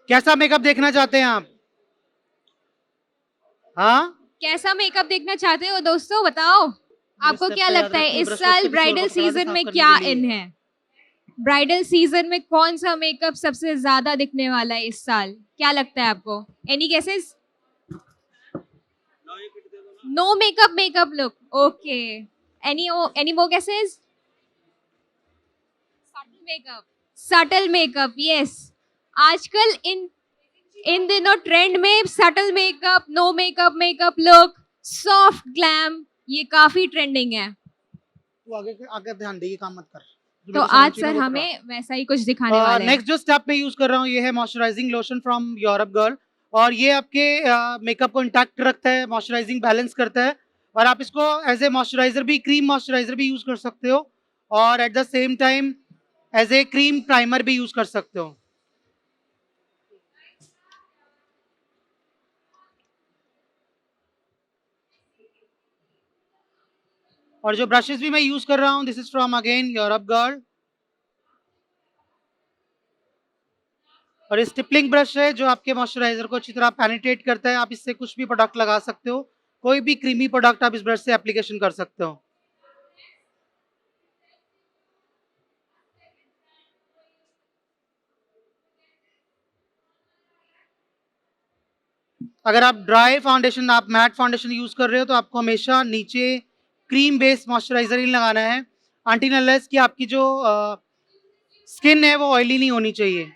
कैसा मेकअप देखना चाहते हैं आप? हाँ, कैसा मेकअप देखना चाहते हो दोस्तों, बताओ। आपको क्या लगता है इस साल ब्राइडल सीजन में क्या इन है? ब्राइडल सीजन में कौन सा मेकअप सबसे ज्यादा दिखने वाला है इस साल? क्या लगता है आपको? Any guesses? No makeup makeup look, okay. Any more guesses? Subtle makeup, subtle makeup, yes. आजकल इन इन दिनों ट्रेंड में subtle makeup, no makeup makeup look, soft glam, ये काफी ट्रेंडिंग है। तू आगे आगे ध्यान दे, ये काम मत कर जो तो मेरे को समझ आज चाहिए ना सर वो करा। हमें वैसा ही कुछ दिखाने वाले हैं। नेक्स्ट जो स्टेप मैं यूज कर रहा हूँ ये है moisturising lotion from Europe girl. और ये आपके मेकअप को इंटैक्ट रखता है, मॉइस्चराइजिंग बैलेंस करता है। और आप इसको एज ए मॉइस्चराइजर भी, क्रीम मॉइस्चराइजर भी यूज कर सकते हो, और at the same time as a cream primer भी यूज कर सकते हो। और जो ब्रशेस भी मैं यूज कर रहा हूँ, this is from again Europe girl. और ये स्टिपलिंग ब्रश है जो आपके मॉइस्चराइजर को अच्छी तरह पेनिट्रेट करता है। आप इससे कुछ भी प्रोडक्ट लगा सकते हो, कोई भी क्रीमी प्रोडक्ट आप इस ब्रश से एप्लीकेशन कर सकते हो। अगर आप ड्राई फाउंडेशन, आप मैट फाउंडेशन यूज कर रहे हो, तो आपको हमेशा नीचे क्रीम बेस्ड मॉइस्चराइजर ही लगाना है, अनटिल अनलेस कि आपकी जो स्किन है वो ऑयली नहीं होनी चाहिए।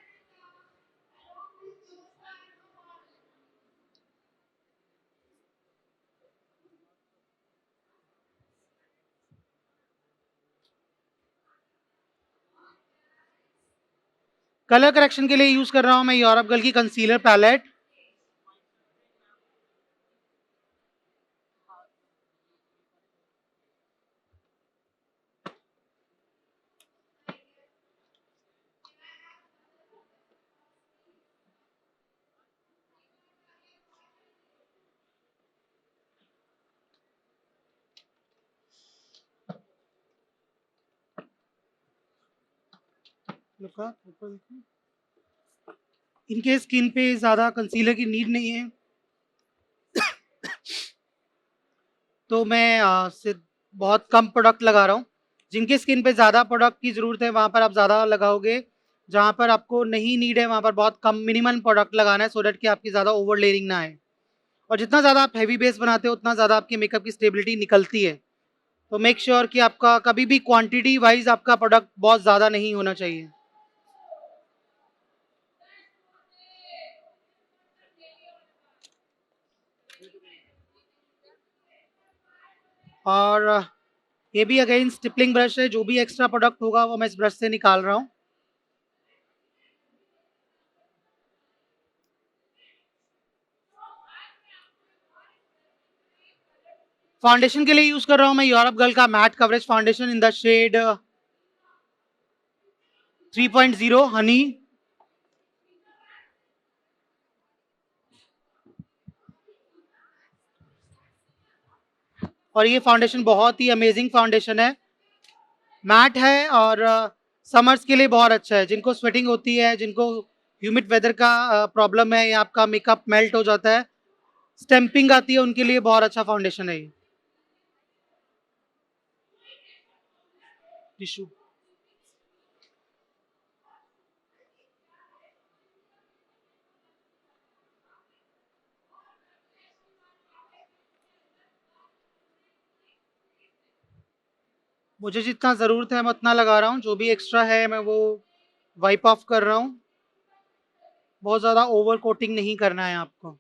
कलर करेक्शन के लिए यूज कर रहा हूं मैं यूरोप गर्ल की कंसीलर पैलेट। इनके स्किन पे ज्यादा कंसीलर की नीड नहीं है, तो मैं सिर्फ बहुत कम प्रोडक्ट लगा रहा हूँ। जिनके स्किन पे ज़्यादा प्रोडक्ट की ज़रूरत है वहाँ पर आप ज़्यादा लगाओगे, जहाँ पर आपको नहीं नीड है वहाँ पर बहुत कम मिनिमम प्रोडक्ट लगाना है, सो दैट कि आपकी ज़्यादा ओवर लेयरिंग ना आए। और जितना ज़्यादा आप हैवी बेस बनाते हो उतना ज़्यादा आपके मेकअप की स्टेबिलिटी निकलती है। तो मेक श्योर कि आपका कभी भी क्वांटिटी वाइज आपका प्रोडक्ट बहुत ज़्यादा नहीं होना चाहिए। और ये भी अगेन स्टिपलिंग ब्रश है, जो भी एक्स्ट्रा प्रोडक्ट होगा वो मैं इस ब्रश से निकाल रहा हूँ। फाउंडेशन के लिए यूज कर रहा हूँ मैं यूरोप गर्ल का matte coverage foundation in the shade 3.0 honey. और ये फाउंडेशन बहुत ही अमेजिंग फाउंडेशन है, मैट है, और समर्स के लिए बहुत अच्छा है। जिनको स्वेटिंग होती है, जिनको ह्यूमिड वेदर का प्रॉब्लम है या आपका मेकअप मेल्ट हो जाता है, स्टैंपिंग आती है, उनके लिए बहुत अच्छा फाउंडेशन है ये। टिश्यू। मुझे जितना ज़रूरत है मैं उतना लगा रहा हूँ, जो भी एक्स्ट्रा है मैं वो वाइप ऑफ कर रहा हूँ। बहुत ज़्यादा ओवर कोटिंग नहीं करना है आपको।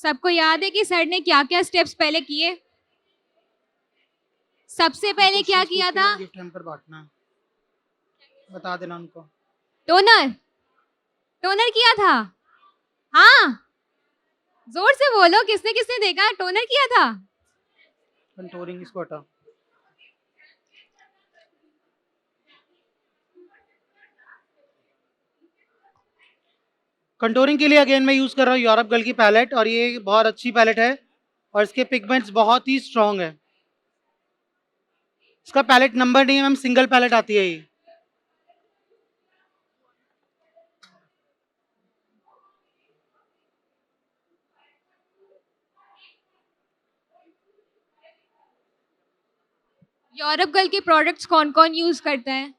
सबको याद है कि सर ने क्या क्या स्टेप्स पहले किए? सबसे पहले क्या किया था? गिफ्ट हैम्पर बांटना है, बता देना उनको। टोनर, टोनर किया था। हाँ, जोर से बोलो, किसने किसने देखा? टोनर किया था। कंटूरिंग इसको हटा। कंटूरिंग के लिए अगेन मैं यूज कर रहा हूँ यूरोप गर्ल की पैलेट, और ये बहुत अच्छी पैलेट है और इसके पिगमेंट्स बहुत ही स्ट्रॉन्ग है। इसका पैलेट नंबर नहीं है मैम, सिंगल पैलेट आती है ये। यूरोप गर्ल के प्रोडक्ट्स कौन कौन यूज करता है?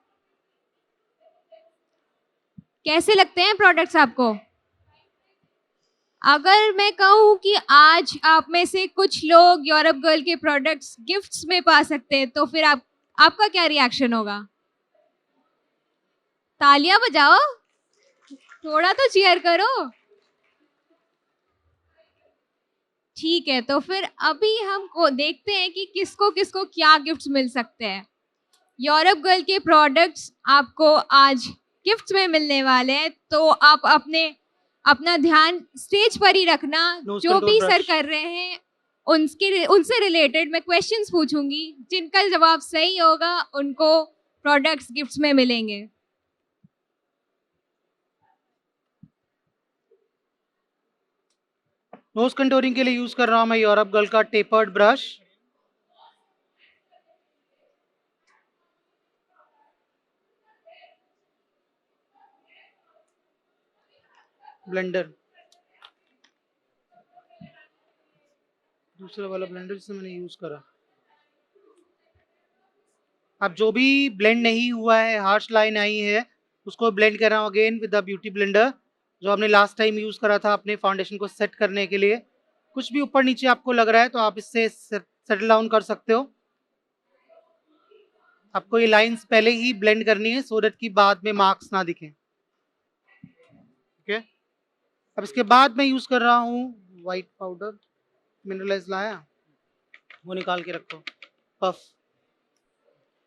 कैसे लगते हैं प्रोडक्ट्स आपको? अगर मैं कहूँ कि आज आप में से कुछ लोग यूरोप गर्ल के प्रोडक्ट्स गिफ्ट्स में पा सकते हैं, तो फिर आपका क्या रिएक्शन होगा? तालियां बजाओ, थोड़ा तो चीयर करो। ठीक है, तो फिर अभी हमको देखते हैं कि किसको किसको क्या गिफ्ट्स मिल सकते हैं। यूरोप गर्ल के प्रोडक्ट्स आपको आज गिफ्ट्स में मिलने वाले हैं, तो आप अपना ध्यान स्टेज पर ही रखना। जो भी सर कर रहे हैं उनसे रिलेटेड मैं क्वेश्चंस पूछूंगी, जिनका जवाब सही होगा उनको प्रोडक्ट्स गिफ्ट्स में मिलेंगे। नोज कंटूरिंग के लिए यूज कर रहा हूँ मैं यूरोप गर्ल का टेपर्ड ब्रश। ब्लेंडर, दूसरा वाला ब्लेंडर जिसे मैंने यूज करा। अब जो भी ब्लेंड नहीं हुआ है, हार्श लाइन आई है, उसको ब्लेंड कर रहा हूँ again with the beauty blender, जो हमने लास्ट टाइम यूज करा था अपने फाउंडेशन को सेट करने के लिए। कुछ भी ऊपर नीचे आपको लग रहा है तो आप इससे सेटल डाउन कर सकते हो। आपको ये लाइंस पहले ही ब्लेंड करनी है सो दैट कि बाद में मार्क्स ना दिखें। ओके, अब इसके बाद मैं यूज कर रहा हूँ व्हाइट पाउडर। मिनरलाइज लाया, वो निकाल के रखो। पफ,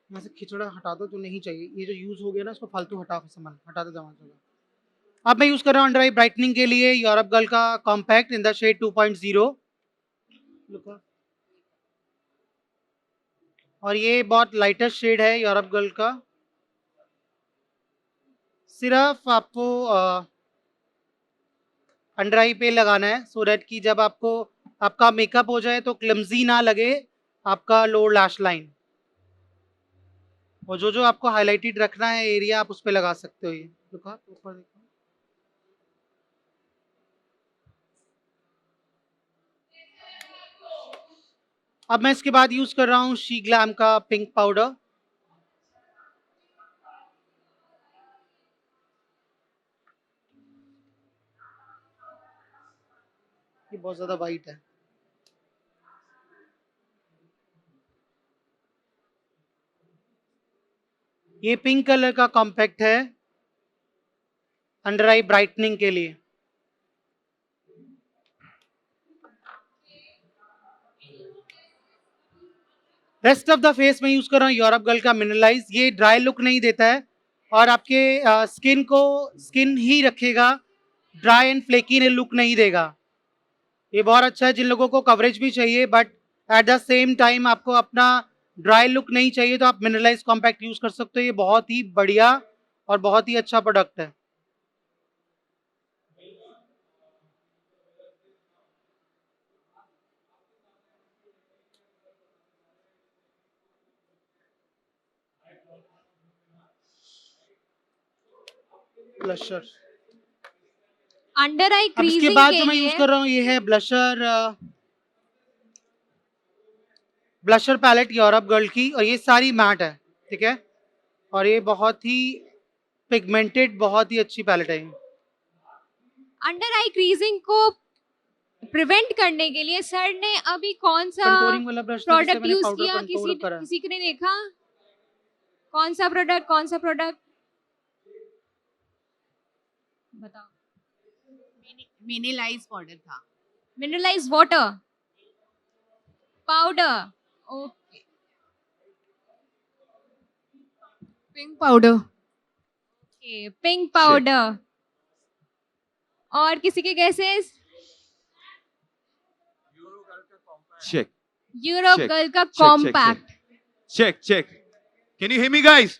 यहाँ से खिचड़ा हटा दो जो नहीं चाहिए, ये जो यूज हो गया ना इसको फालतू हटा, सामान हटा दो जमा जगह। अब मैं यूज कर रहा हूँ अंडर आई ब्राइटनिंग के लिए यूरोप गर्ल का कॉम्पैक्ट इन द शेड 2.0। और ये बहुत लाइटेस्ट शेड है यूरोप गर्ल का। सिर्फ आपको अंडर आई पे लगाना है सो दैट कि जब आपको आपका मेकअप हो जाए तो क्लमजी ना लगे आपका लोअर लैश लाइन। और जो आपको हाईलाइटेड रखना है एरिया आप उस पर लगा सकते हो। ये देखो ऊपर देखो। अब मैं इसके बाद यूज कर रहा हूँ शी ग्लैम का पिंक पाउडर। ये बहुत ज्यादा वाइट है। ये पिंक कलर का कॉम्पैक्ट है अंडर आई ब्राइटनिंग के लिए। रेस्ट ऑफ द फेस में यूज कर रहा हूँ यूरोप गर्ल का मिनरलाइज। ये ड्राई लुक नहीं देता है और आपके स्किन को स्किन ही रखेगा, ड्राई एंड फ्लेकी लुक नहीं देगा। ये बहुत अच्छा है जिन लोगों को कवरेज भी चाहिए but at the same time आपको अपना ड्राई लुक नहीं चाहिए, तो आप मिनरलाइज कॉम्पैक्ट यूज कर सकते हो। ये बहुत ही बढ़िया और बहुत ही अच्छा प्रोडक्ट है। ब्लशर, अंडर आई अब इसके क्रीजिंग बाद के जो मैं यूज लिए कर रहा हूँ ये है blusher, blusher palette Europe Girl की, और ये सारी मैट है, ठीक है। और ये बहुत ही पिगमेंटेड बहुत ही अच्छी पैलेट है। अंडर आई क्रीजिंग को प्रिवेंट करने के लिए सर ने अभी कौन सा कंटूरिंग वाला ब्रश था जिससे प्रोडक्ट मैंने यूज पाउडर किया? कंटूर करा। किसी ने देखा? कौन सा प्रोडक्ट, कौन सा प्रोडक्ट बताओ। मिनिलाइज पाउडर था। Mineralized water. Powder. Okay. Pink powder. Okay. Pink powder. और किसी के guesses? Check. Europe Check. Girl का Check, check, compact. Check, check. Can you hear me, guys?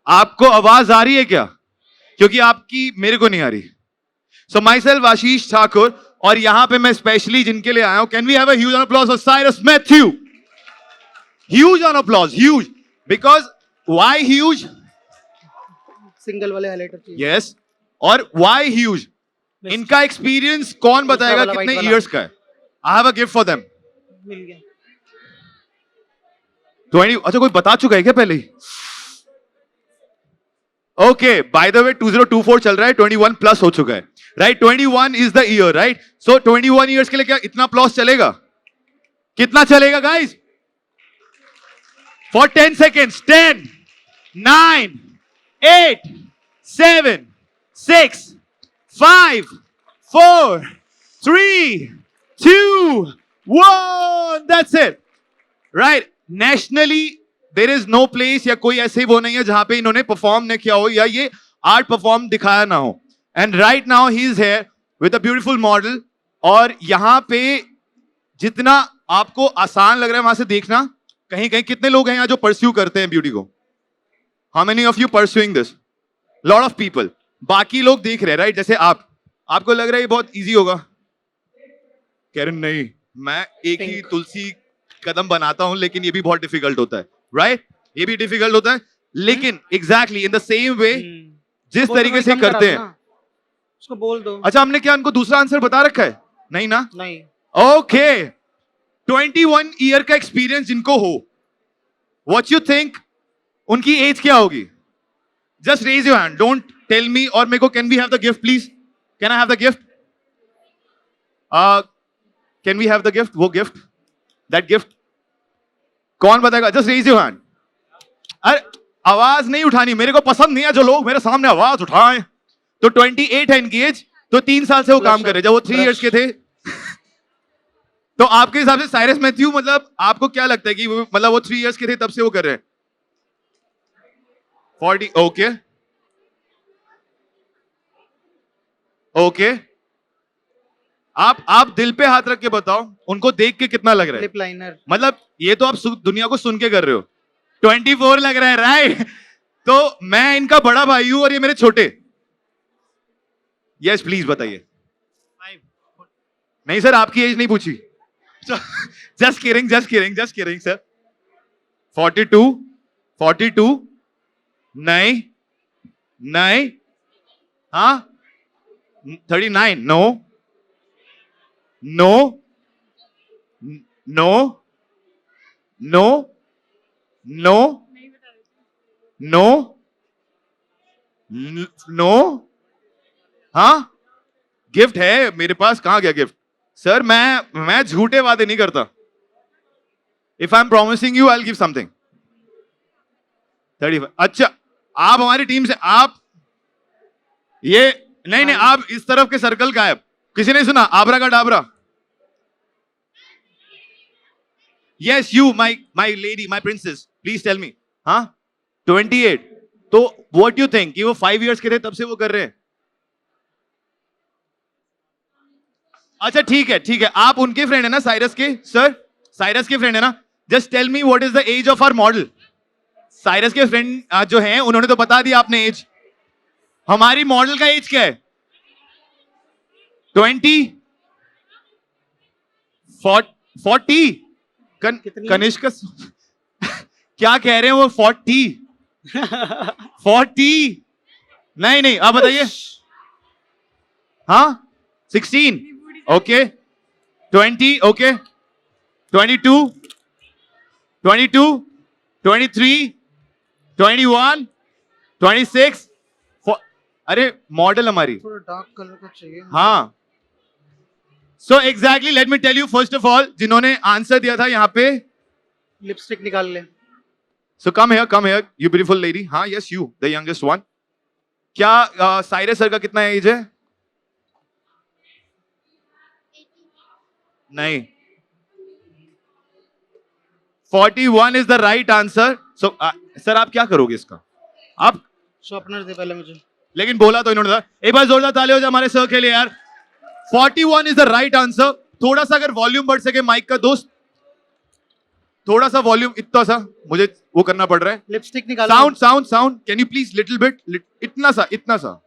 आपको आवाज आ रही है क्या? क्योंकि आपकी मेरे को नहीं आ रही. So myself आशीष ठाकुर और यहाँ पे मैं स्पेशली जिनके लिए आया हूँ. Can we have a huge applause for Cyrus Matthew? Huge applause, huge. Because why huge? Single वाले हाइलाइटर चाहिए. Yes. और why huge? इनका एक्सपीरियंस कौन बताएगा वाला, कितने white वाला. इयर्स का है? I have a gift for them. मिल गया. 20. अच्छा कोई बता चुका है क्या पहले ही? ओके, बाय द वे 2024 चल रहा है, 21 प्लस हो चुका है, right? 21 is the year, right? So 21 years के लिए क्या इतना प्लस चलेगा? कितना चलेगा guys? For 10 seconds. 10, 9, 8, 7, 6, 5, 4, 3, 2, 1. That's it. Right? Nationally, there is no place या कोई ऐसे वो नहीं है जहां पे इन्होंने परफॉर्म न किया हो या ये आर्ट परफॉर्म दिखाया ना हो. And right now he is here with a beautiful model. और यहां पे जितना आपको आसान लग रहा है वहां से देखना, कहीं कहीं कितने लोग हैं यहाँ जो परस्यू करते हैं ब्यूटी को? How many of you pursuing this? Lot of people. बाकी लोग देख रहे हैं, राइट? जैसे आपको लग रहा है ये बहुत इजी होगा. कह रहे नहीं, मैं एक ही तुलसी कदम बनाता हूं लेकिन ये भी बहुत डिफिकल्ट होता है, राइट? ये भी डिफिकल्ट होता है, लेकिन exactly in the same way जिस तरीके से करते हैं. उसको बोल दो. अच्छा, हमने क्या उनको दूसरा आंसर बता रखा है? नहीं ना? नहीं. ओके. 21 ईयर का एक्सपीरियंस जिनको हो, व्हाट यू थिंक उनकी एज क्या होगी? Just raise your hand, don't tell me. और मेरे को can we have the gift please? Can I have the gift? Can we have the gift? वो गिफ्ट, दैट गिफ्ट कौन बताएगा? Just raise your hand. अरे आवाज नहीं उठानी, मेरे को पसंद नहीं है जो लोग मेरे सामने आवाज उठाएं. तो 28 है इनकी एज, तो 3 साल से वो काम कर रहे हैं. जब वो 3 इयर्स के थे तो आपके हिसाब से साइरस मैथ्यू, मतलब आपको क्या लगता है कि मतलब वो 3 इयर्स के थे तब से वो कर रहे हैं? 40. Okay okay. आप दिल पे हाथ रख के बताओ, उनको देख के कितना लग रहा है? Lip liner. मतलब ये तो आप दुनिया को सुन के कर रहे हो. 24 लग रहा है, राइट? तो मैं इनका बड़ा भाई हूं और ये मेरे छोटे. यस प्लीज बताइए. नहीं सर, आपकी एज नहीं पूछी. Just kidding, just kidding, just kidding sir. 42, 42. नहीं नहीं. हाँ 39. No no no no no no no. हाँ गिफ्ट है मेरे पास. कहां गया गिफ्ट? सर मैं झूठे वादे नहीं करता. If I am promising you I will give something. 35. अच्छा, आप हमारी टीम से, आप ये नहीं नहीं, आप इस तरफ के सर्कल गायब. किसी ने सुना आबरा का डाबरा? Yes you, my lady, my princess, please tell me. हाँ 28. तो व्हाट यू थिंक कि वो 5 इयर्स के थे तब से वो कर रहे हैं? अच्छा ठीक है ठीक है. आप उनके फ्रेंड है ना साइरस के? सर साइरस के फ्रेंड है ना? Just tell me what is the age of our model. Cyrus के फ्रेंड जो हैं उन्होंने तो बता दिया आपने एज. हमारी मॉडल का एज क्या है? 20, 40. कनिष्क क्या कह रहे हैं वो? 40. 40. नहीं नहीं, आप बताइए. हाँ 16. ओके 20. ओके 22, 22, 23, 21, 26. अरे मॉडल हमारी थोड़ा डार्क कलर का चाहिए. हाँ. So exactly let me tell you first of all, जिन्होंने आंसर दिया था यहाँ पे, लिपस्टिक निकाल ले. So come here you beautiful lady. हाँ yes you the youngest one. क्या साइरस सर का कितना एज है? नहीं, 41 is the right answer. So sir आप क्या करोगे इसका? आप शॉर्पनर दे पहले मुझे. लेकिन बोला तो इन्होंने था. एक बार जोरदार ताली हो जाए हमारे सर के लिए यार. 41 इज द राइट आंसर. थोड़ा सा अगर वॉल्यूम बढ़ सके माइक का दोस्त, थोड़ा सा वॉल्यूम, इतना सा मुझे वो करना पड़ रहा है. लिपस्टिक निकालो. Sound sound sound, can you please little bit, इतना सा, इतना सा.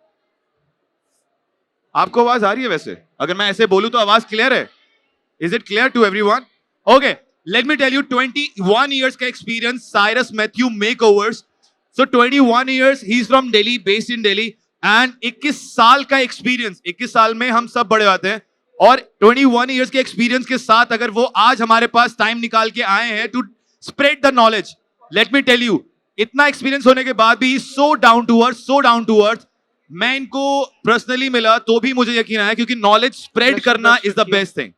आपको आवाज आ रही है वैसे? अगर मैं ऐसे बोलूं तो आवाज क्लियर है? Is it clear to everyone? Okay, let me tell you, 21 years का experience, Cyrus Mathew makeovers. So 21 years, he is from Delhi, based in Delhi, and 21 साल का एक्सपीरियंस. 21 साल में हम सब बड़े आते हैं, और 21 years के एक्सपीरियंस के साथ अगर वो आज हमारे पास टाइम निकाल के आए हैं to spread the knowledge, let me tell you, इतना एक्सपीरियंस होने के बाद भी so down to earth, so down to earth. मैं इनको पर्सनली मिला तो भी मुझे यकीन आया, क्योंकि नॉलेज स्प्रेड करना इज द बेस्ट थिंग.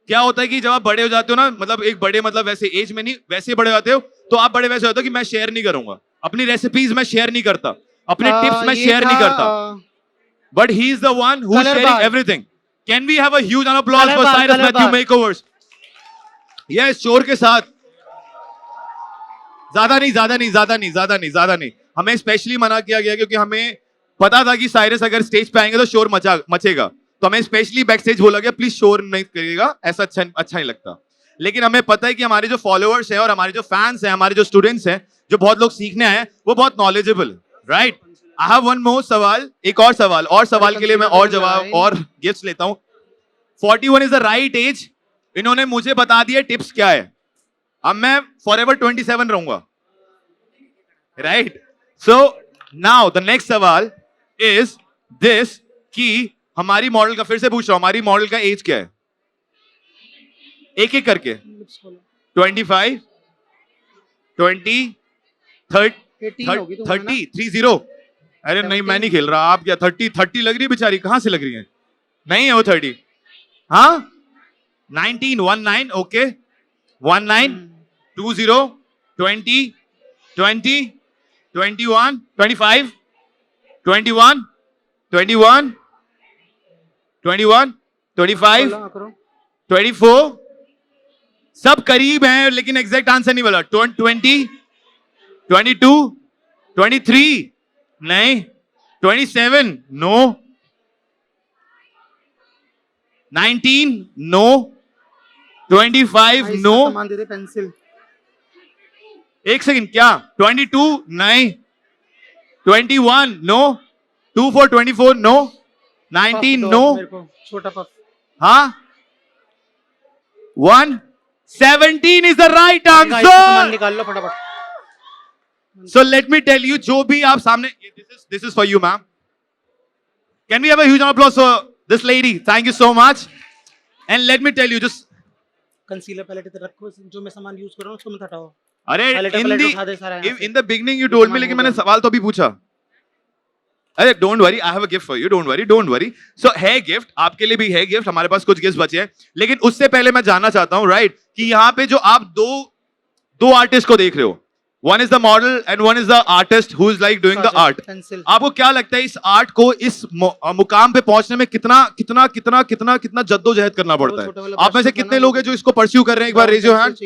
क्या होता है कि जब आप बड़े हो जाते हो ना, मतलब एक बड़े मतलब वैसे एज में नहीं, वैसे बड़े होते हो, तो आप बड़े वैसे होते हो कि मैं शेयर नहीं करूंगा अपनी रेसिपीज, मैं शेयर नहीं करता अपने टिप्स, मैं शेयर नहीं करता. But he is the one who is sharing everything. Can we have a huge applause for Cyrus Mathew makeovers? Yes, शोर के साथ. ज्यादा नहीं, ज्यादा नहीं, ज्यादा नहीं, ज्यादा नहीं, ज्यादा नहीं. हमें स्पेशली मना किया गया क्योंकि हमें पता था कि साइरस अगर स्टेज पे आएंगे तो शोर मचेगा, तो हमें स्पेशली बैक स्टेज बोला गया प्लीज शोर नहीं करिएगा, ऐसा अच्छा नहीं लगता. लेकिन हमें पता है कि हमारे जो फॉलोअर्स हैं और हमारे जो फैंस हैं, हमारे जो स्टूडेंट्स हैं, जो बहुत लोग सीखने आए हैं, वो बहुत knowledgeable, right? I have one more सवाल, एक और सवाल के लिए मैं और जवाब और गिफ्ट्स लेता हूं. 41 इज द राइट एज. इन्होंने मुझे बता दिया टिप्स क्या है. अब मैं फॉरएवर 27 रहूंगा, right? So now the next सवाल इज दिस, कि हमारी मॉडल का, फिर से पूछ रहा हूं, हमारी मॉडल का एज क्या है? एक एक करके. 25, 20, 30. अरे नहीं, मैं नहीं खेल रहा. आप क्या 30 लग रही है बेचारी, कहां से लग रही है? नहीं है वो 30. हाँ, 19, 19, ओके, 19, 20, 20, 20, 21, 25, 21, 21, 21, 25, 24. सब करीब हैं लेकिन एग्जैक्ट आंसर नहीं बोला. 20, 22, 23, नहीं, 27, नो, 19, नो, 25, नो. पेंसिल. एक सेकंड, क्या? 22, नहीं, 21, नो, 24, 24, नो, 19, नो, छोटा पफ. हाँ, 1, 17 is the right सामान answer. निकाल लो फटाफट. So let me tell you, जो भी आप सामने, this is for you, ma'am. Can we have a huge applause for this lady? Thank you so much. And let me tell you, just concealer palette इधर रखो, जो मैं सामान use कर रहा हूँ उसको मत हटाओ. अरे पैलेट उठा दे सारा यहाँ से. in the beginning you told me, लेकिन मैंने सवाल तो अभी पूछा. अरे don't worry, I have a gift for you, don't worry. So है गिफ्ट, आपके लिए भी है गिफ्ट. हमारे पास कुछ गिफ्ट बचे हैं, लेकिन उससे पहले मैं जानना चाहता हूं, राइट, कि यहाँ पे जो आप दो आर्टिस्ट को देख रहे हो, one is the model and one is the artist who is like doing the art. आपको क्या लगता है इस आर्ट को इस मुकाम पे पहुंचने में कितना जद्दोजहद करना पड़ता है? आप में से कितने लोग हैं जो इसको परस्यू कर रहे हैं? एक बार रेज योर हैंड.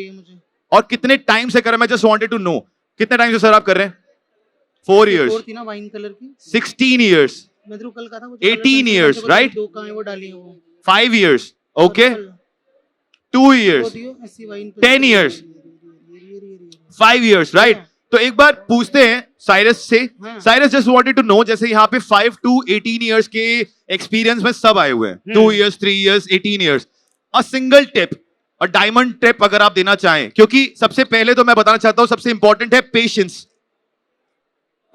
और कितने टाइम से कर रहे हैं? मैं जस्ट वांटेड टू नो, कितने टाइम से सर आप कर रहे हैं? 4 years. 16 years. 18 years, right? 5 years. Okay. 2 years. 10 years. 5 years, right? तो एक बार पूछते हैं साइरस से. Cyrus just wanted to know, जैसे यहाँ पे 5 to 18 years के एक्सपीरियंस में सब आए हुए हैं, 2 years, 3 years, 18 years. A single tip, a diamond tip अगर आप देना चाहें, क्योंकि सबसे पहले तो मैं बताना चाहता हूं सबसे इंपॉर्टेंट है patience.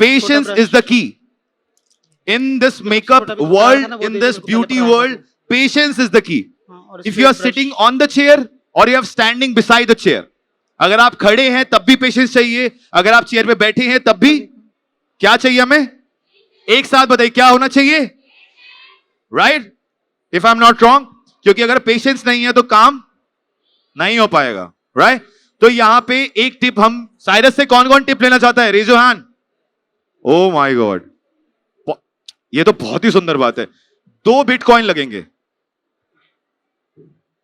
Patience is the key. In this makeup world, in this beauty world, patience is the key. If you are sitting on the chair or you are standing beside the chair, अगर आप खड़े हैं तब भी patience चाहिए, अगर आप chair पे बैठे हैं तब भी क्या चाहिए हमें? एक साथ बताइए क्या होना चाहिए? Right? If I am not wrong, क्योंकि अगर पेशेंस नहीं है तो काम नहीं हो पाएगा, राइट? तो यहां पे एक टिप हम साइरस से, कौन कौन टिप लेना चाहता है? Raise your hand. Oh my god, ये तो बहुत ही सुंदर बात है. 2 बिटकॉइन लगेंगे.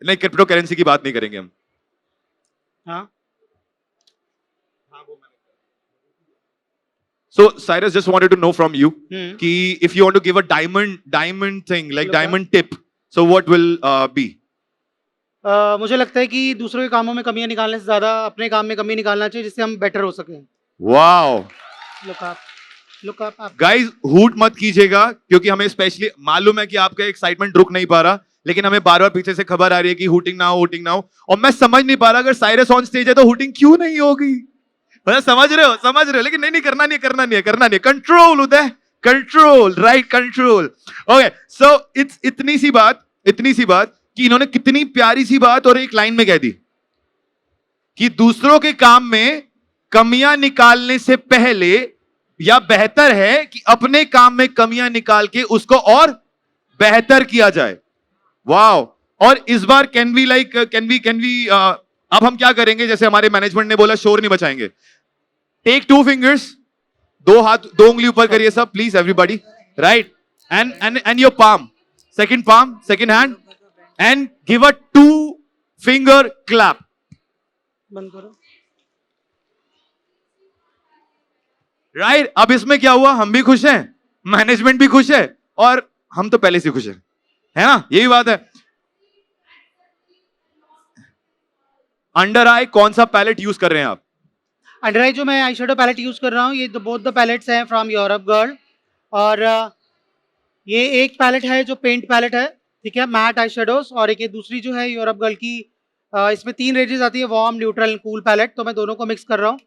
नहीं, क्रिप्टो करेंसी की बात नहीं करेंगे हम। हाँ So Cyrus, just wanted to know from you हम्म कि if you want to give a diamond thing like Look, diamond tip, so what will be? मुझे लगता है कि दूसरों के कामों में कमियां निकालने से ज्यादा अपने काम में कमी निकालना चाहिए जिससे हम बेटर हो सकें। Wow, लुक अप आप guys, हूट मत कीजिएगा क्योंकि हमें स्पेशली मालूम है कि आपका एक्साइटमेंट रुक नहीं पा रहा, लेकिन हमें बार बार पीछे से खबर आ रही है कि हूटिंग ना हो, और मैं समझ नहीं पा रहा अगर साइरस ऑन स्टेज है तो हूटिंग क्यों नहीं होगी। मतलब समझ रहे हो, लेकिन नहीं करना नहीं, कंट्रोल उदय, कंट्रोल, राइट, कंट्रोल। ओके, सो इतनी सी बात कि इन्होंने कितनी प्यारी सी बात और एक लाइन में कह दी कि दूसरों के काम में कमियां निकालने से पहले या बेहतर है कि अपने काम में कमियां निकाल के उसको और बेहतर किया जाए। वाओ। और इस बार कैन वी अब हम क्या करेंगे, जैसे हमारे मैनेजमेंट ने बोला शोर नहीं बचाएंगे। टेक 2 फिंगर्स, 2 हाथ, 2 उंगली ऊपर करिए सब please everybody, right, and your palm, second hand, and give a 2 finger clap. बंद करो। राइट, अब इसमें क्या हुआ, हम भी खुश हैं, मैनेजमेंट भी खुश है, और हम तो पहले से खुश है ना, यही बात है। अंडर आई कौन सा पैलेट यूज कर रहे हैं आप? अंडर आई जो मैं आई शेडो पैलेट यूज कर रहा हूँ, ये बोथ द पैलेट्स हैं फ्रॉम यूरोप गर्ल, और ये एक पैलेट है जो पेंट पैलेट है, ठीक है, मैट आई शेडोज, और एक ये दूसरी जो है यूरोप गर्ल की, इसमें 3 रेंजेस आती है, warm, neutral and cool palette. तो मैं दोनों को मिक्स कर रहा हूँ।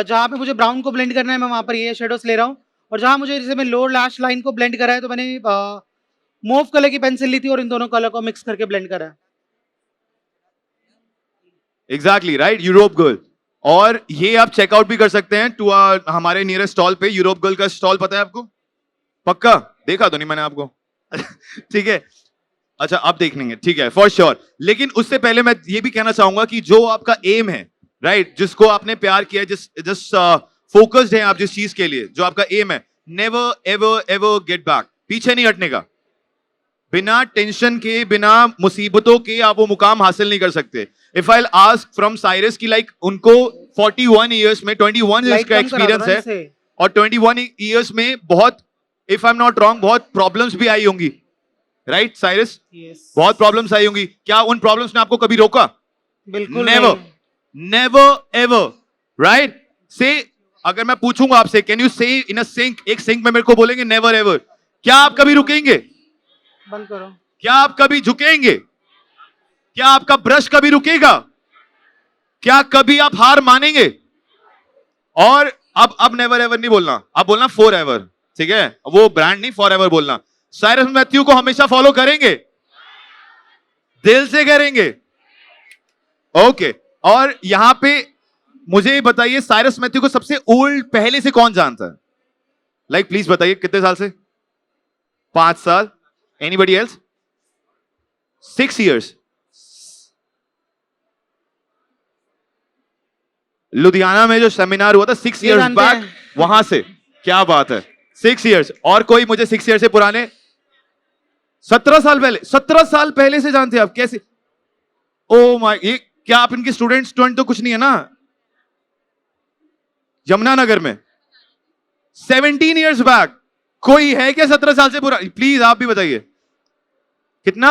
जहाँ पे मुझे ब्राउन को ब्लेंड करना है मैं वहाँ पर ये शेडोज ले रहा हूँ, और जहाँ मुझे जैसे मैं लोअर लैश लाइन को ब्लेंड करा है तो मैंने मूव कलर की पेंसिल ली थी और इन दोनों कलर को मिक्स करके ब्लेंड करा है। Exactly right, Europe girl. और ये आप चेकआउट भी कर सकते हैं टू हमारे नियरेस्ट स्टॉल पे। यूरोप गर्ल का स्टॉल पता है आपको? पक्का देखा तो नहीं मैंने आपको। ठीक है, अच्छा अब देख लेंगे, ठीक है, फॉर श्योर। लेकिन उससे पहले मैं ये भी कहना चाहूंगा कि जो आपका एम है, राइट, जिसको आपने प्यार किया, जिस फोकस्ड है आप जिस चीज के लिए, जो आपका एम है, never ever ever get back, पीछे नहीं हटने का। बिना टेंशन के, बिना मुसीबतों के आप वो मुकाम हासिल नहीं कर सकते। If I ask from Cyrus की लाइक उनको 41 इयर्स में 21 इयर्स का एक्सपीरियंस है, और 21 इयर्स में बहुत, if I am not wrong, बहुत प्रॉब्लम्स भी आई होंगी, राइट साइरस? बहुत प्रॉब्लम्स आई होंगी। क्या उन प्रॉब्लम्स ने आपको कभी रोका? बिल्कुल नेवर एवर, राइट? से अगर मैं पूछूंगा आपसे, कैन यू से इन अ सिंक, एक सिंक में मेरे को बोलेंगे नेवर एवर, क्या आप कभी रुकेंगे? बंद करो। क्या आप कभी झुकेंगे? क्या आपका ब्रश कभी रुकेगा? क्या कभी आप हार मानेंगे? और अब नेवर एवर नहीं बोलना, अब बोलना फॉर एवर, ठीक है? वो ब्रांड नहीं, फॉर एवर बोलना। साइरस मैथ्यू को हमेशा फॉलो करेंगे, दिल से करेंगे, ओके। और यहां पे मुझे बताइए, साइरस मैथ्यू को सबसे ओल्ड पहले से कौन जानता है? लाइक प्लीज बताइए, कितने साल से? 5 साल। Anybody else? 6 years। लुधियाना में जो सेमिनार हुआ था 6 years बैक, वहां से, क्या बात है, 6 years। और कोई मुझे 6 years से पुराने? 17 साल पहले, 17 साल पहले से जानते हैं आप? कैसे? ओ माय, ये क्या आप इनके स्टूडेंट तो कुछ नहीं है ना? यमुनानगर में 17 years बैक कोई है क्या 17 साल से पुराना? प्लीज आप भी बताइए, कितना?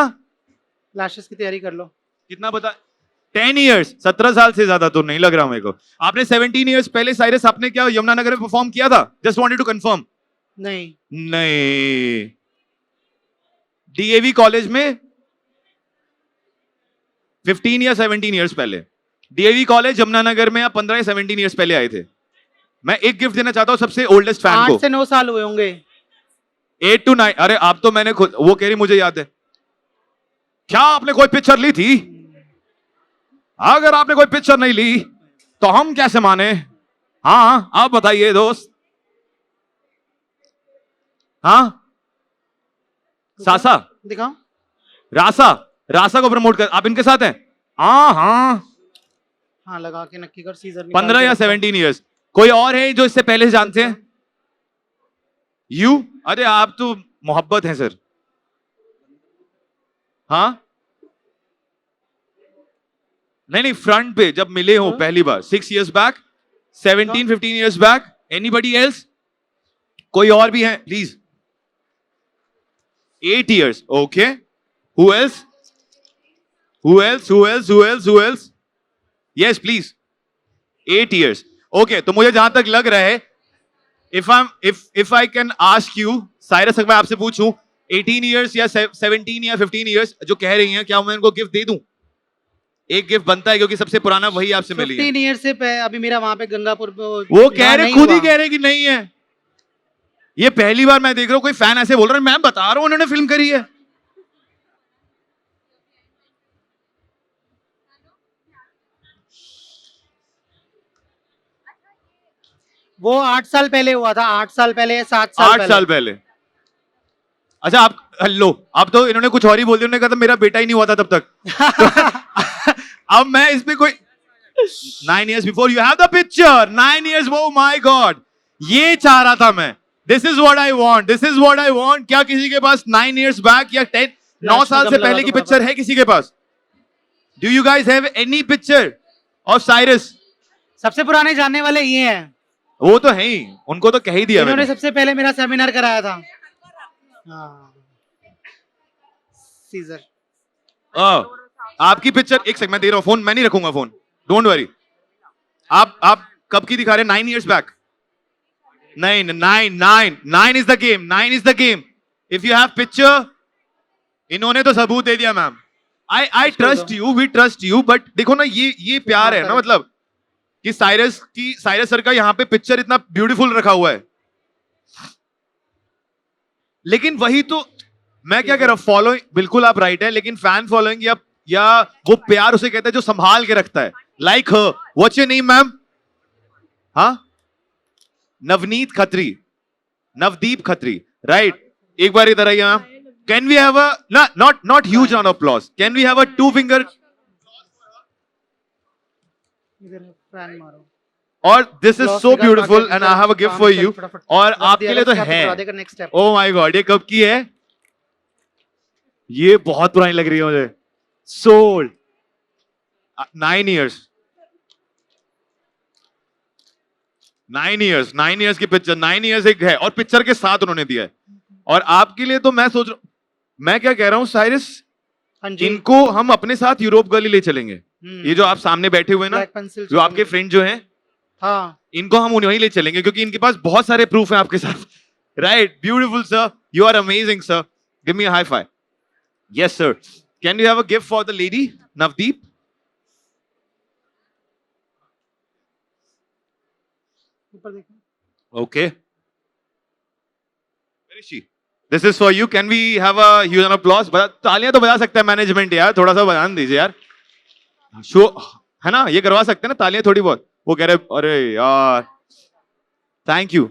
लैशेस की तैयारी कर लो। कितना बता? 10 years। 17 साल से ज्यादा तो नहीं लग रहा मेरे को। आपने 17 years पहले साइरस आपने क्या यमुनानगर में परफॉर्म किया था? Just wanted to confirm. नहीं, डीएवी कॉलेज में 15 या 17 years पहले। डीएवी कॉलेज यमुनानगर में आप 15 या 17 years पहले आए थे। मैं एक गिफ्ट देना चाहता हूं सबसे ओल्डेस्ट फैन को। 8 से 9 साल हुए होंगे। 8 to 9। अरे आप तो, मैंने खुद, वो कह रही मुझे याद है। क्या आपने कोई पिक्चर ली थी? अगर आपने कोई पिक्चर नहीं ली तो हम कैसे माने? हाँ आप बताइए दोस्त। हाँ सासा दिखाओ। रासा को प्रमोट कर, आप इनके साथ हैं? हाँ लगा के नक्की कर। सीजन 15 या 17 years। कोई और है जो इससे पहले से जानते हैं? यू? अरे आप तो मोहब्बत हैं सर। हाँ नहीं फ्रंट पे जब मिले हो हाँ? पहली बार 6 years back, 17 15 years back, anybody else? कोई और भी है please? 8 years, okay. Who else? Who else? Who else? Who else? Who else? Yes, please. 8 years. Okay, तो मुझे जहां तक लग रहा है, if I can ask you, Cyrus, अगर मैं आपसे पूछूं 18 years या 17 या 15 years जो कह रही हैं, क्या मैं इनको गिफ्ट दे दूं? एक गिफ्ट बनता है क्योंकि सबसे पुराना वही आपसे मिली है. 15 ईयर से अभी मेरा वहां पे गंगापुर पे वो कह रहे, नहीं खुद ही हुआ। कह रहे कि नहीं है. ये पहली बार मैं देख रहा हूं कोई फैन ऐसे बोल रहा है. मैं बता रहा हूं उन्होंने फिल्म करी है. वो 8 साल पहले हुआ था, 8 साल पहले, 7 साल 8 साल पहले. अच्छा, आप लो, अब तो इन्होंने कुछ और ही बोल दिया. उन्होंने कहा था मेरा बेटा ही नहीं हुआ था तब तक. अब मैं इस पे कोई 9 years before you have the picture. 9 years, oh my God. ये चाह रहा था मैं. This is what I want. This is what I want. क्या किसी के पास 9 years back या 9 साल से पहले की पिक्चर है किसी के पास? Do you guys have any picture of Cyrus? सबसे पुराने जानने वाले ये हैं. वो तो है ही, उनको तो कह ही दिया इन्होंने मैंने. सबसे पहले मेरा सेमिनार कराया था. हाँ. सीजर. आपकी पिक्चर, एक सेकंड मैं दे रहा हूं फोन. मैं नहीं रखूंगा फोन, डोंट वरी. आप कब की दिखा रहे हैं? 9 years बैक? नहीं, 9 is the game. 9 is the game. If you have picture, इन्होंने तो सबूत दे दिया ma'am. I trust you, we trust you, but देखो ना, ये प्यार है ना, मतलब कि साइरस सर का यहाँ पे पिक्चर इतना ब्यूटीफुल रखा हुआ है. लेकिन वही तो मैं क्या कह रहा हूं, फॉलोइंग, बिल्कुल आप राइट है, लेकिन फैन फॉलोइंग या वो प्यार उसे कहते हैं जो संभाल के रखता है. Like her. What's your name ma'am? हाँ, नवनीत खत्री, नवदीप खत्री, राइट. एक बार इधर आइए ma'am. Can we have a not huge round of applause, can we have a 2 finger? इधर फैन मारो. और this is so beautiful and I have a gift for you. और आपके लिए तो है. Next step. Oh my god, ये कब की है? ये बहुत पुरानी लग रही है मुझे. सोल्ड. 9 years. 9 years. 9 years की पिक्चर. 9 years एक है और पिक्चर के साथ उन्होंने दिया है. और आपके लिए तो मैं सोच रहा हूं, मैं क्या कह रहा हूं साइरस, हाँ जी. इनको हम अपने साथ यूरोप गली ले चलेंगे. ये जो आप सामने बैठे हुए हैं ना, ब्लैक पेंसिल जो आपके फ्रेंड जो हैं, हाँ, इनको हम वहीं ले चलेंगे क्योंकि इनके पास बहुत सारे प्रूफ हैं आपके साथ. Right. Beautiful sir, you are amazing sir. Give me a high five. Yes sir. Can you have a gift for the lady Navdeep? ऊपर देखो. Okay. Where is she? This is for you. Can we have a huge round of applause? तालियां तो बजा सकता है management यार, थोड़ा सा बजान दीजिए यार. शो है ना, ये करवा सकते हैं ना तालियां थोड़ी बहुत. वो कह रहे अरे यार थैंक यू.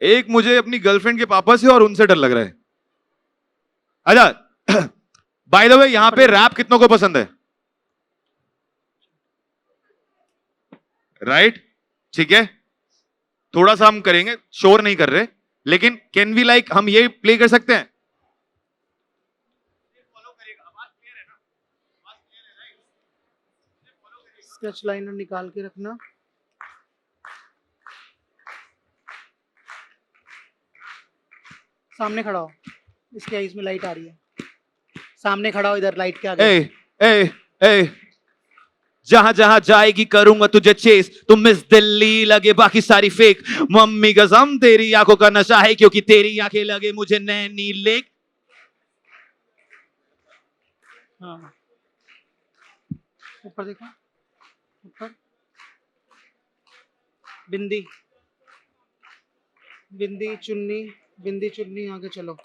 एक मुझे अपनी गर्लफ्रेंड के पापा से और उनसे डर लग रहा है. अच्छा, बाय द वे यहां पे रैप कितनों को पसंद है? राइट, ठीक है. थोड़ा सा हम करेंगे, शोर नहीं कर रहे, लेकिन कैन वी लाइक हम ये प्ले कर सकते हैं? स्केच लाइनर निकाल के रखना. सामने खड़ा हो. इसके आईज में लाइट आ रही है. सामने खड़ा हो, इधर लाइट के आगे. ए जहां जहां जाएगी करूंगा तुझे चेस. तुम मिस दिल्ली लगे बाकी सारी फेक. मम्मी कसम तेरी आंखों का नशा है क्योंकि तेरी आंखें लगे मुझे नैनी लेक. हाँ, ऊपर देखो. ऊपर बिंदी, बिंदी चुन्नी, बिंदी चुन्नी. आगे चलो.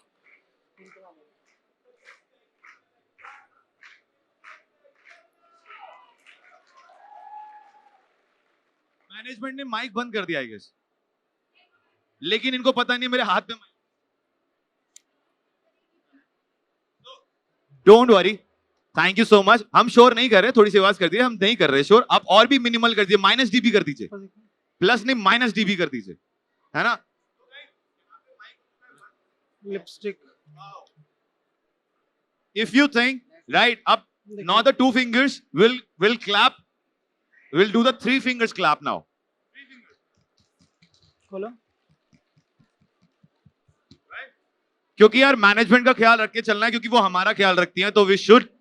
मैनेजमेंट ने माइक बंद कर दिया आई गेस, लेकिन इनको पता नहीं मेरे हाथ में. Don't worry. Thank you so much. हम शोर नहीं कर रहे, थोड़ी सी आवाज कर दिए, हम नहीं कर रहे शोर. आप और भी मिनिमल कर दीजिए, -dB कर दीजिए. प्लस नहीं, -dB कर दीजिए, है ना. Lipstick. If you think right, अब Not the 2 fingers. We'll clap. We'll do the 3 fingers clap now. खोलो. क्योंकि यार मैनेजमेंट का ख्याल रख के चलना है, क्योंकि वो हमारा ख्याल रखती हैं, तो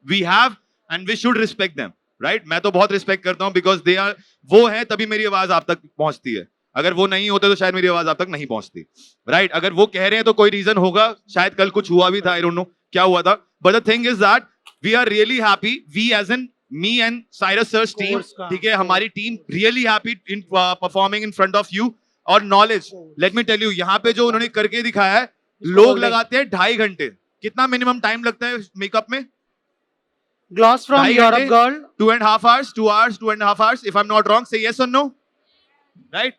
we have and we should respect them, right? मैं तो बहुत रिस्पेक्ट करता हूं because they are, वो है तभी मेरी आवाज आप तक पहुंचती है. अगर वो नहीं होते तो शायद मेरी आवाज आप तक नहीं पहुंचती, राइट? अगर वो कह रहे हैं तो कोई रीजन होगा, शायद कल कुछ हुआ भी था, आई डोंट नो क्या हुआ था. But the thing is that we are really happy, we as in me and Cyrus sir's team, ठीक है, हमारी team really happy in performing in front of you. और knowledge, let me tell you, यहाँ पे जो उन्होंने करके दिखाया है, लोग लगाते हैं 2.5 घंटे. कितना मिनिमम टाइम लगता है मेकअप में? Gloss from Europe girl. 2.5 hours, 2 hours, 2.5 hours. If I'm not wrong, say yes or no. Right?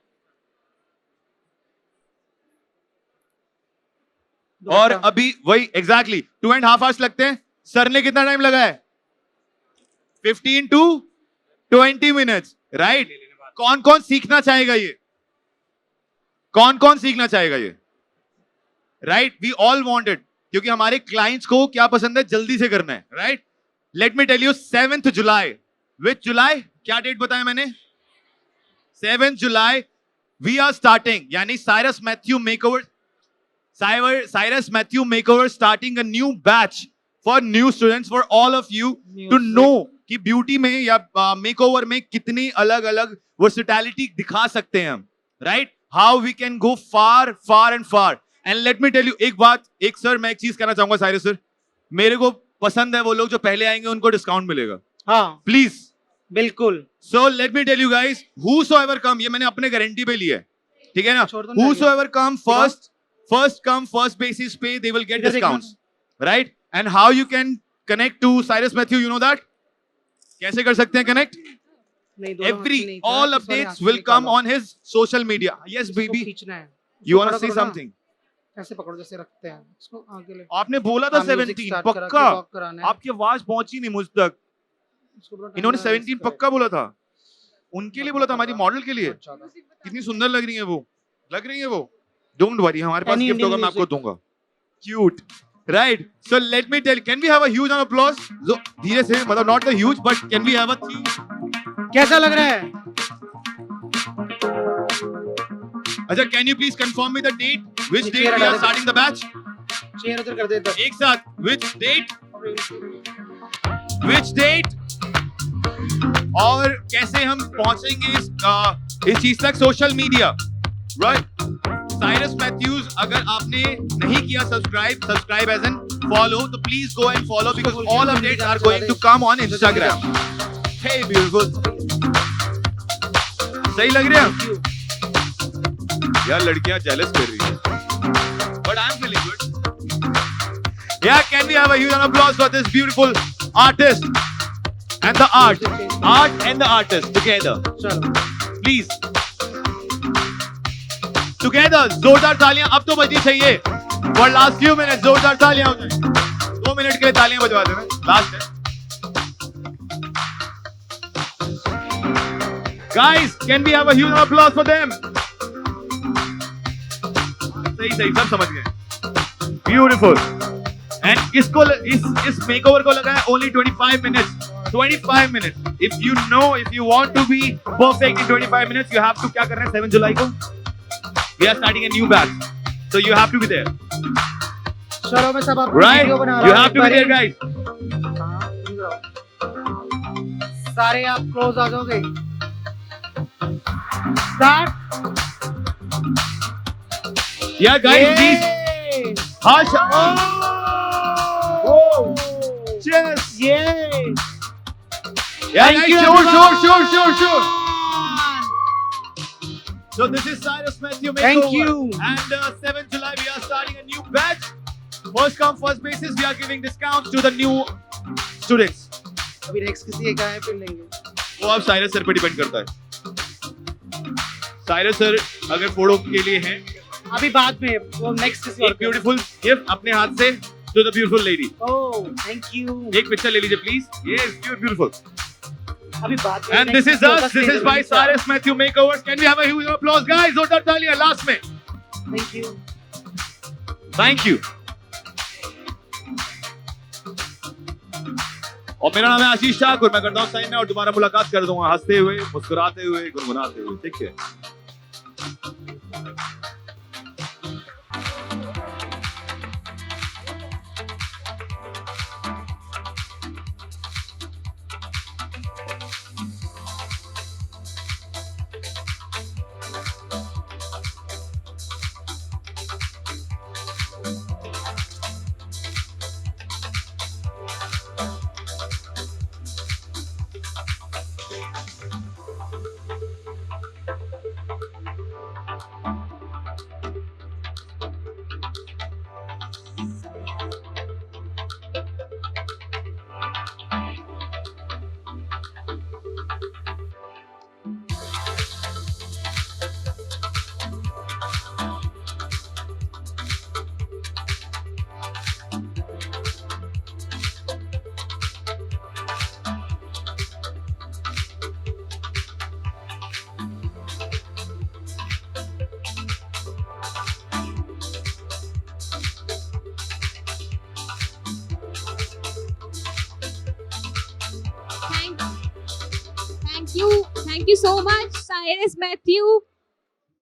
और अभी वही एग्जैक्टली 2.5 hours लगते हैं. सर ने कितना टाइम लगाया है? 15 to 20 minutes. राइट? कौन कौन सीखना चाहेगा ये? कौन कौन सीखना चाहेगा ये? Right? We all want it, क्योंकि हमारे क्लाइंट्स को क्या पसंद है, जल्दी से करना है. Right? Let me tell you, 7th July, which July, क्या डेट बताया मैंने? 7th July we are starting, यानी Cyrus Mathew makeover, Cyrus Mathew makeover starting a new batch for new students, for all of you to know कि beauty में या makeover में कितनी अलग अलग वर्सेटैलिटी दिखा सकते हैं हम. Right? How we can go far far and far. And let me tell you एक बात, एक सर मैं एक चीज कहना चाहूंगा साइरस सर, मेरे को पसंद है वो लोग जो पहले आएंगे उनको डिस्काउंट मिलेगा. हाँ प्लीज, बिल्कुल. So let me tell you guys, whosoever come, ये मैंने अपने गारंटी पे लिया है, ठीक है ना? whosoever come first come first basis pay, they will get discounts, right? And how you can connect to Cyrus Matthew, you know that? कैसे कर सकते हैं connect? All updates will come on his social media. Yes baby, you want to say something? ऐसे पकड़ो जैसे रखते हैं इसको आगे ले. आपने बोला था 17 पक्का, आपकी आवाज पहुंची नहीं मुझ तक. इन्होंने 17 पक्का बोला था, उनके लिए बोला था, हमारी मॉडल के लिए. कितनी सुंदर लग रही है वो, लग रही है वो. डोंट वरी, हमारे पास गिफ्ट होगा, मैं आपको दूंगा. Cute, right? So let me tell, can we have a huge applause? धीरे से, मतलब not the huge, but can we have a थी? कैसा लग रहा है? अच्छा, can you please confirm me the date, which date we are starting the batch? Chair उधर कर दे इधर. एक साथ, व्हिच डेट, व्हिच डेट, और कैसे हम पहुंचेंगे इस चीज तक? Social media, right? Cyrus Mathews, अगर आपने नहीं किया सब्सक्राइब एज एन फॉलो, तो please go and follow, because all updates are going to come on Instagram. Hey beautiful, सही लग रहा है यार, लड़कियां जेलस कर रही है, but I am feeling good. Yeah, can we have a huge applause for this beautiful artist and the art and the artist together? चलो Please, together, जोरदार तालियां अब तो बजनी चाहिए. For last few minutes, जोरदार तालियां हो जाए. 2 मिनट के लिए तालियां बजवा देना, लास्ट है. Guys, can we have a huge applause for them? सही सही, सब समझ गए. Beautiful. And इस मेकओवर को लगा है only 25 minutes. 25 minutes. If you want to be perfect in 25 minutes, you have to क्या करना है? 7 जुलाई को we are starting a new batch, so you have to be there. चलो मैं सब आपको Right? वीडियो बना रहा हूँ. You have to be there, guys. सारे आप क्लोज आ जाओगे. Start. Yeah, guys, please. Harsh. Oh. Cheers. Yay. Yeah, guys, sure. So this is Cyrus Matthew Makeover. Thank you. And 7th July we are starting a new batch. First come first basis, we are giving discounts to the new students. अभी next किसी एक आए फिर लेंगे. वो अब Cyrus sir पे depend करता है. साइरस सर अगर फोटो के लिए हैं, अभी बाद में वो नेक्स्ट किसी और एक ब्यूटीफुल गिफ्ट अपने हाथ से to the beautiful lady. Oh, thank you. एक पिक्चर ले लीजिए प्लीज. Yes, beautiful. अभी बात में. And this is us. This is by Cyrus Matthew Makeovers. Can we have a huge applause, guys? जोरदार तालियां लास्ट में. Thank you. Thank you. और मेरा नाम है आशीष ठाकुर, मैं करता हूँ साइन और दोबारा मुलाकात कर दूंगा हंसते हुए, मुस्कुराते हुए, गुनगुनाते हुए। ठीक है। Thank you so much, Cyrus Matthew.